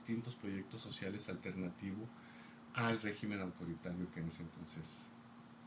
distintos proyectos sociales alternativos al régimen autoritario que en ese entonces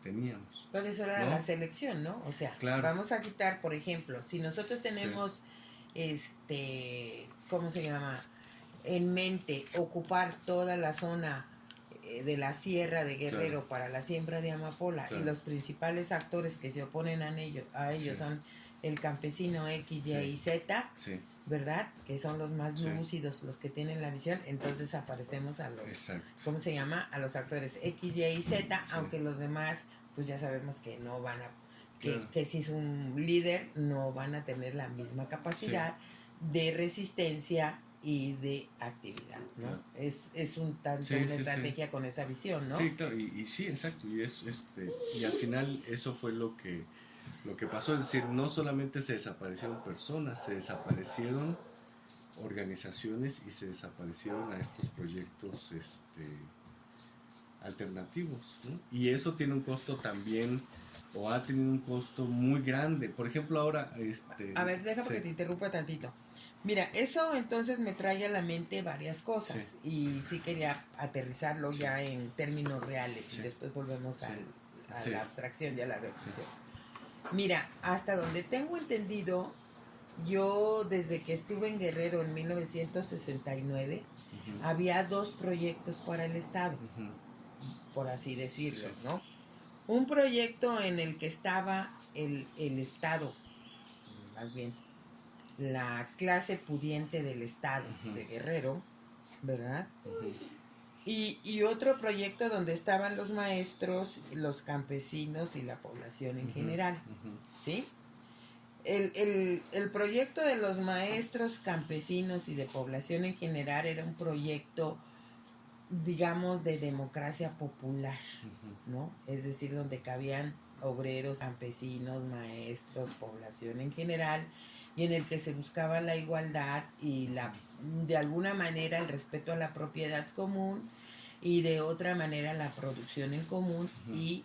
teníamos. Pero eso era, ¿no?, la selección, ¿no? O sea, claro, vamos a quitar, por ejemplo, si nosotros tenemos, ¿cómo se llama?, en mente ocupar toda la zona de la Sierra de Guerrero, claro, para la siembra de amapola, claro, y los principales actores que se oponen a ellos sí, son el campesino X, Y y Z, sí, ¿verdad? Que son los más lúcidos, los que tienen la visión. Entonces aparecemos a los, exacto, ¿cómo se llama?, a los actores X, Y y Z, sí, aunque los demás pues ya sabemos que no van a, claro, que si es un líder no van a tener la misma capacidad, sí, de resistencia y de actividad, ¿no? Claro. Es un tanto, sí, una estrategia, sí, con esa visión, ¿no? Sí, claro, y sí, exacto, y al final eso fue lo que pasó, es decir, no solamente se desaparecieron personas, se desaparecieron organizaciones y se desaparecieron a estos proyectos alternativos, ¿no? Y eso tiene un costo también, o ha tenido un costo muy grande. Por ejemplo, ahora a ver, déjame que te interrumpa tantito. Mira, eso entonces me trae a la mente varias cosas, sí, y sí quería aterrizarlo, sí, ya en términos reales, sí, y después volvemos, sí, a sí, la abstracción y a la reflexión. Sí. Mira, hasta donde tengo entendido, yo desde que estuve en Guerrero en 1969, uh-huh, había 2 proyectos para el Estado, uh-huh, por así decirlo, sí, ¿no? Un proyecto en el que estaba el Estado, más bien, la clase pudiente del Estado, uh-huh, de Guerrero, ¿verdad? Uh-huh. Y otro proyecto donde estaban los maestros, los campesinos y la población en, uh-huh, general, uh-huh, ¿sí? El proyecto de los maestros, campesinos y de población en general era un proyecto, digamos, de democracia popular, uh-huh, ¿no? Es decir, donde cabían obreros, campesinos, maestros, población en general, y en el que se buscaba la igualdad y de alguna manera el respeto a la propiedad común, y de otra manera la producción en común, uh-huh, y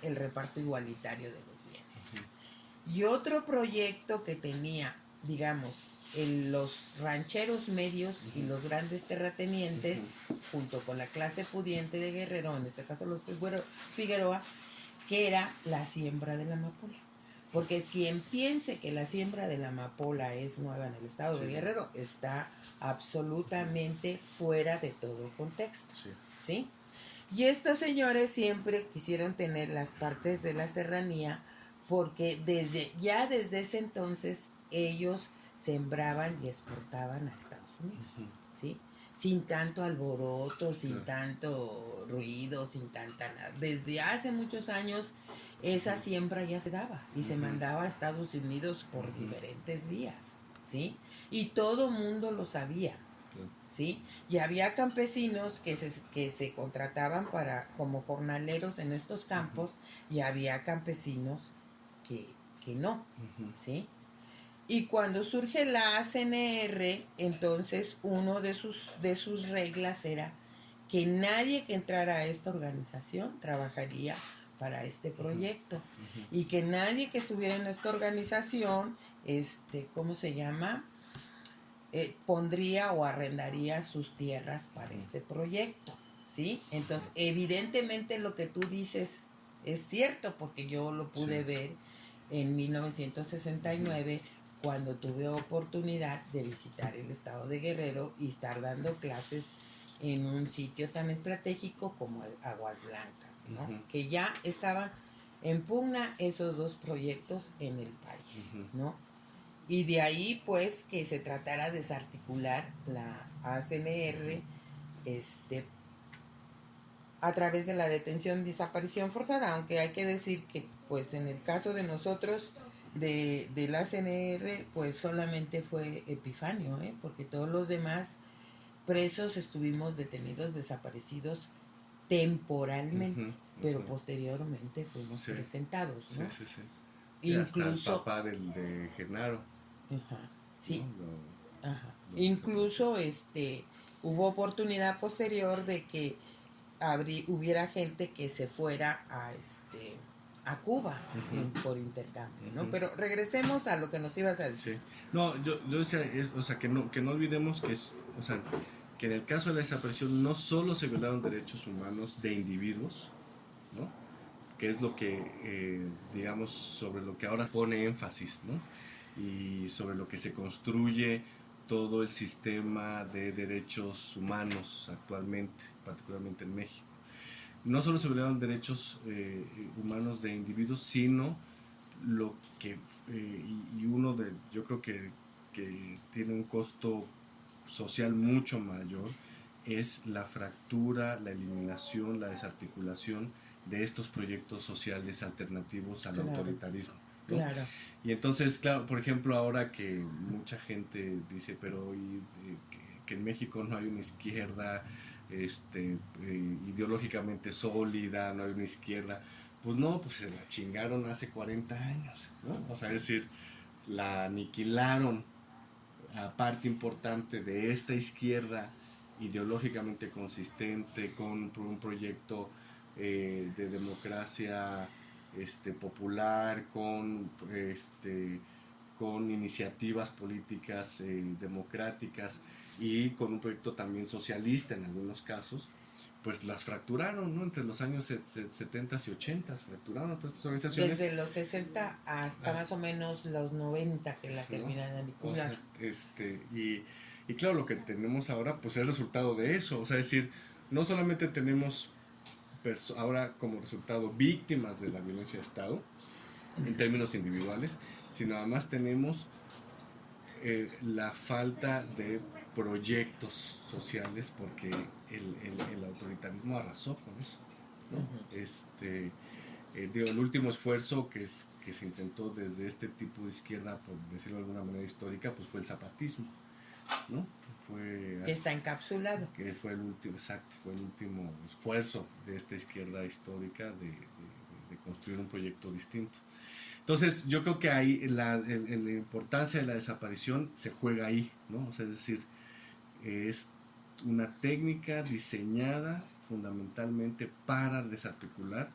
el reparto igualitario de los bienes. Uh-huh. Y otro proyecto que tenía, digamos, los rancheros medios, uh-huh, y los grandes terratenientes, uh-huh, junto con la clase pudiente de Guerrero, en este caso los Figueroa, que era la siembra de la amapola. Porque quien piense que la siembra de la amapola es nueva en el estado, sí, de Guerrero está absolutamente fuera de todo contexto, sí, ¿sí? Y estos señores siempre quisieron tener las partes de la serranía porque desde ese entonces ellos sembraban y exportaban a Estados Unidos, uh-huh, ¿sí? Sin tanto alboroto, sin, claro, tanto ruido, sin tanta nada. Desde hace muchos años esa, uh-huh, siembra ya se daba y, uh-huh, se mandaba a Estados Unidos por, uh-huh, diferentes vías, ¿sí? Y todo mundo lo sabía, ¿sí? Y había campesinos que se contrataban como jornaleros en estos campos, uh-huh, y había campesinos que no, uh-huh, ¿sí? Y cuando surge la ACNR, entonces uno de sus reglas era que nadie que entrara a esta organización trabajaría para este proyecto, uh-huh, y que nadie que estuviera en esta organización, ¿cómo se llama?, pondría o arrendaría sus tierras para, uh-huh, este proyecto, ¿sí? Entonces, evidentemente lo que tú dices es cierto, porque yo lo pude, sí, ver en 1969, uh-huh, cuando tuve oportunidad de visitar el estado de Guerrero y estar dando clases en un sitio tan estratégico como Aguas Blancas, ¿no? Uh-huh. Que ya estaban en pugna esos 2 proyectos en el país, uh-huh, ¿no? Y de ahí, pues, que se tratara de desarticular la ACNR, a través de la detención y desaparición forzada, aunque hay que decir que, pues, en el caso de nosotros, de la ACNR, pues, solamente fue Epifanio, porque todos los demás presos estuvimos detenidos, desaparecidos temporalmente, uh-huh, pero, uh-huh, posteriormente fuimos, sí, presentados, ¿no? Sí, sí, sí. Incluso hasta el papá de Genaro. Ajá, sí. ¿No? Ajá. Incluso hubo oportunidad posterior de que hubiera gente que se fuera a Cuba, uh-huh, por intercambio, ¿no? Uh-huh. Pero regresemos a lo que nos ibas a decir. Sí. No, yo decía, o sea, que no olvidemos que es, o sea, que en el caso de la desaparición no solo se violaron derechos humanos de individuos, ¿no? Que es lo que, digamos, sobre lo que ahora pone énfasis, ¿no? Y sobre lo que se construye todo el sistema de derechos humanos actualmente, particularmente en México. No solo se violaron derechos humanos de individuos, sino lo que, y uno de, yo creo que tiene un costo social mucho mayor, es la fractura, la eliminación, la desarticulación de estos proyectos sociales alternativos al autoritarismo, ¿no? Claro. Y entonces, claro, por ejemplo, ahora que mucha gente dice, pero que en México no hay una izquierda ideológicamente sólida, no hay una izquierda, pues no, pues se la chingaron hace 40 años, ¿no? O sea, es decir, la aniquilaron a parte importante de esta izquierda ideológicamente consistente con un proyecto de democracia popular, con iniciativas políticas democráticas y con un proyecto también socialista en algunos casos, pues las fracturaron, ¿no? Entre los años 70 y 80 fracturaron todas estas organizaciones. Desde los 60 hasta más o menos los 90 que la terminan de aniquilar. O sea, y claro, lo que tenemos ahora pues es resultado de eso. O sea, es decir, no solamente tenemos ahora como resultado víctimas de la violencia de Estado, en términos individuales, sino además tenemos la falta de proyectos sociales porque el autoritarismo arrasó con eso, ¿no? El último esfuerzo que se intentó desde este tipo de izquierda, por decirlo de alguna manera histórica, pues fue el zapatismo, ¿no? Que está encapsulado. Que fue el último, exacto, fue el último esfuerzo de esta izquierda histórica de construir un proyecto distinto. Entonces, yo creo que ahí la importancia de la desaparición se juega ahí, ¿no? O sea, es decir, es una técnica diseñada fundamentalmente para desarticular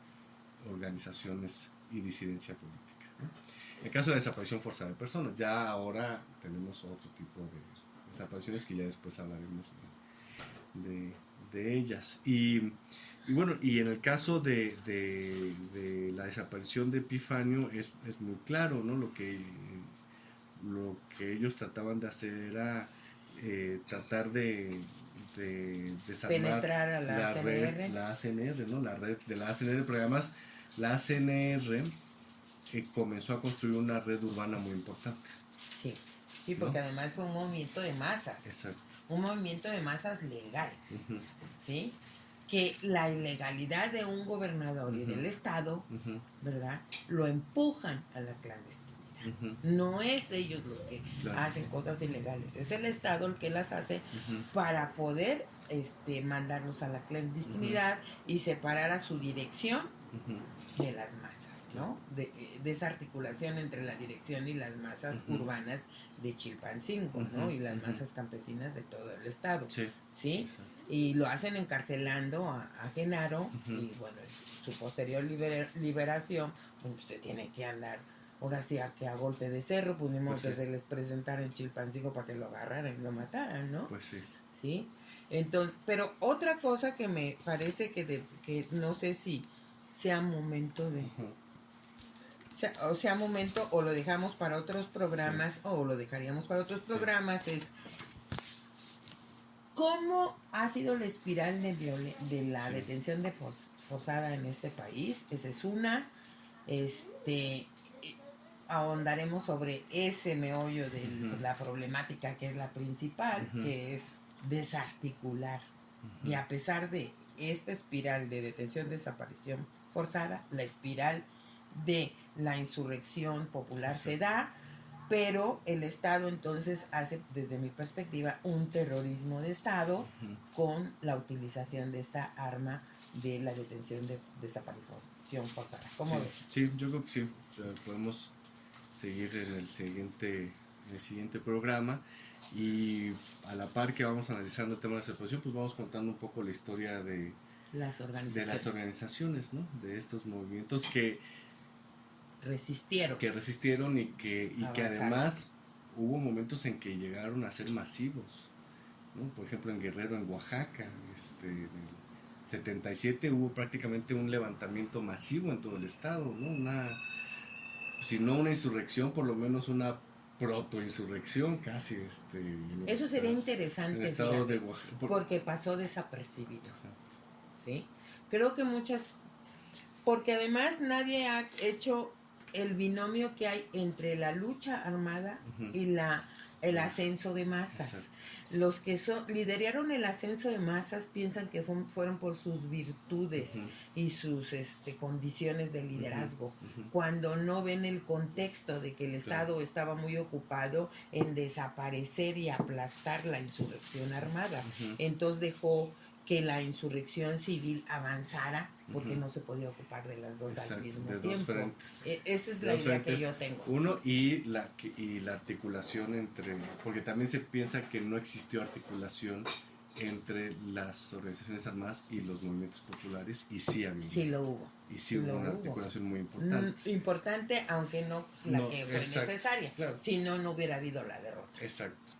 organizaciones y disidencia política, ¿no? En el caso de la desaparición forzada de personas, ya ahora tenemos otro tipo de desapariciones que ya después hablaremos de ellas. Y bueno, y en el caso de la desaparición de Epifanio es muy claro, ¿no? Lo que ellos trataban de hacer era tratar de desarmar penetrar a la ACNR. La ACNR, ¿no? La red de la ACNR, pero además la ACNR comenzó a construir una red urbana muy importante. Sí, sí, porque ¿no? además fue un movimiento de masas. Exacto. Un movimiento de masas legal, Uh-huh. ¿sí? Que la ilegalidad de un gobernador y del Estado, ¿verdad? Lo empujan a la clandestinidad. No es ellos los que hacen cosas ilegales, es el Estado el que las hace para poder mandarlos a la clandestinidad y separar a su dirección de las masas, ¿no? De esa articulación entre la dirección y las masas urbanas de Chilpancingo, ¿no? Y las masas campesinas de todo el estado, ¿sí? Y lo hacen encarcelando a Genaro y bueno, su posterior liberación, pues se tiene que andar, ahora sí, a golpe de cerro, pues ni modo que se les presentara en Chilpancingo para que lo agarraran y lo mataran, ¿no? Pues sí. ¿Sí? Entonces, pero otra cosa que me parece que no sé si sea momento de... sea momento o lo dejamos para otros programas o lo dejaríamos para otros programas es cómo ha sido la espiral de la detención forzada en este país. Esa es una. Ahondaremos sobre ese meollo de la problemática que es la principal, que es desarticular. Y a pesar de esta espiral de detención, desaparición forzada, la espiral de la insurrección popular se da, pero el Estado entonces hace, desde mi perspectiva, un terrorismo de Estado con la utilización de esta arma de la detención de desaparición forzada. ¿Cómo ves? Sí, yo creo que sí. Podemos seguir en el siguiente programa y a la par que vamos analizando el tema de la desaparición, pues vamos contando un poco la historia de las organizaciones, ¿no? De estos movimientos que resistieron y que además hubo momentos en que llegaron a ser masivos ¿no? Por ejemplo, en Guerrero, en Oaxaca, en el 77 hubo prácticamente un levantamiento masivo en todo el estado, ¿no? Si no una insurrección, por lo menos una protoinsurrección casi. Eso sería interesante, en el estado fíjate, de Oaxaca. porque pasó desapercibido, ¿sí? Creo que porque además nadie ha hecho el binomio que hay entre la lucha armada y el ascenso de masas. Exacto. Los que lideraron el ascenso de masas piensan que fueron por sus virtudes y sus condiciones de liderazgo, cuando no ven el contexto de que el Estado estaba muy ocupado en desaparecer y aplastar la insurrección armada. Entonces dejó que la insurrección civil avanzara porque no se podía ocupar de las dos al mismo tiempo. Dos frentes. Esa es la idea que yo tengo. Uno, y la articulación entre, porque también se piensa que no existió articulación entre las organizaciones armadas y los movimientos populares, y sí había. Sí lo hubo. Y sí hubo una articulación muy importante. Importante, aunque no la que fue necesaria. Claro. Si no, no hubiera habido la derrota. Exacto.